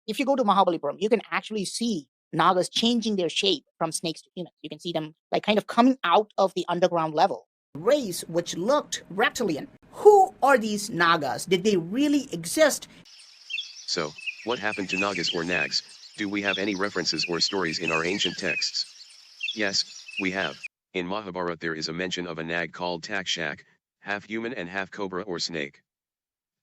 if you go to Mahabalipuram, you can actually see Nagas changing their shape from snakes to humans. You can see them like kind of coming out of the underground level. Race which looked reptilian. Who are these Nagas? Did they really exist? So, what happened to Nagas or Nags? Do we have any references or stories in our ancient texts? Yes, we have. In Mahabharat there is a mention of a Nag called Takshak, half human and half cobra or snake.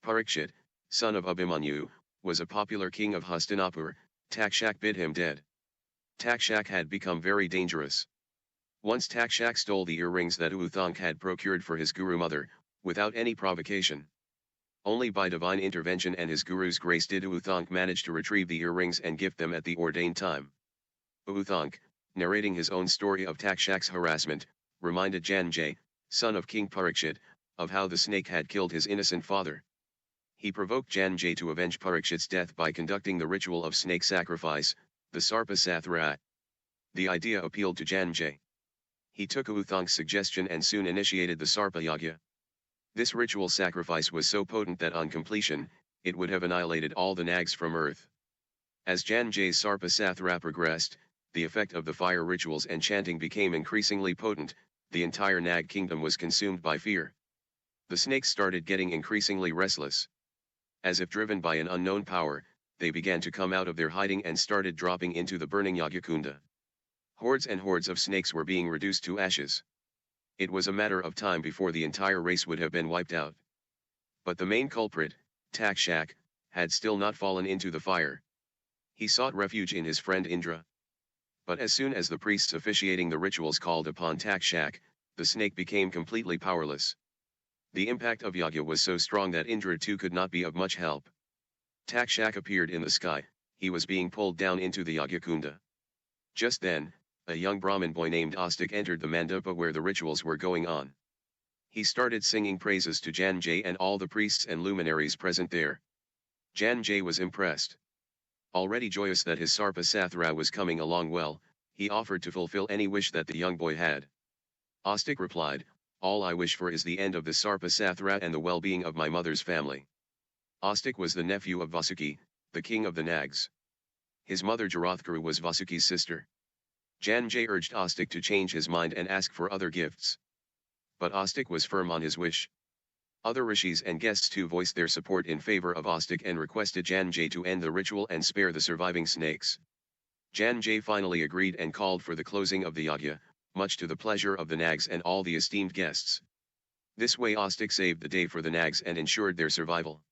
Parikshit, son of Abhimanyu, was a popular king of Hastinapur. Takshak bid him dead. Takshak had become very dangerous. Once Takshak stole the earrings that Uthank had procured for his guru mother, without any provocation. Only by divine intervention and his guru's grace did Uthank manage to retrieve the earrings and gift them at the ordained time. Uthank, narrating his own story of Takshak's harassment, reminded Janjay, son of King Parikshit, of how the snake had killed his innocent father. He provoked Janjay to avenge Parikshit's death by conducting the ritual of snake sacrifice, the Sarpa Sathra. The idea appealed to Janjay. He took Uthank's suggestion and soon initiated the Sarpa Yagya. This ritual sacrifice was so potent that on completion, it would have annihilated all the Nags from earth. As Janjay's Sarpa Sathra progressed, the effect of the fire rituals and chanting became increasingly potent. The entire Nag kingdom was consumed by fear. The snakes started getting increasingly restless. As if driven by an unknown power, they began to come out of their hiding and started dropping into the burning Yagyakunda. Hordes and hordes of snakes were being reduced to ashes. It was a matter of time before the entire race would have been wiped out. But the main culprit, Takshak, had still not fallen into the fire. He sought refuge in his friend Indra. But as soon as the priests officiating the rituals called upon Takshak, the snake became completely powerless. The impact of Yagya was so strong that Indra too could not be of much help. Takshak appeared in the sky. He was being pulled down into the Yagyakunda. Just then, a young Brahmin boy named Astik entered the mandapa where the rituals were going on. He started singing praises to Janjay and all the priests and luminaries present there. Janjay was impressed. Already joyous that his Sarpa Sathra was coming along well, he offered to fulfill any wish that the young boy had. Astik replied, "All I wish for is the end of the Sarpa Sathra and the well-being of my mother's family." Astik was the nephew of Vasuki, the king of the Nags. His mother Jarathkaru was Vasuki's sister. Janjay urged Astik to change his mind and ask for other gifts. But Astik was firm on his wish. Other rishis and guests too voiced their support in favor of Astik and requested Janjay to end the ritual and spare the surviving snakes. Janjay finally agreed and called for the closing of the yagya, much to the pleasure of the Nags and all the esteemed guests. This way Astik saved the day for the Nags and ensured their survival.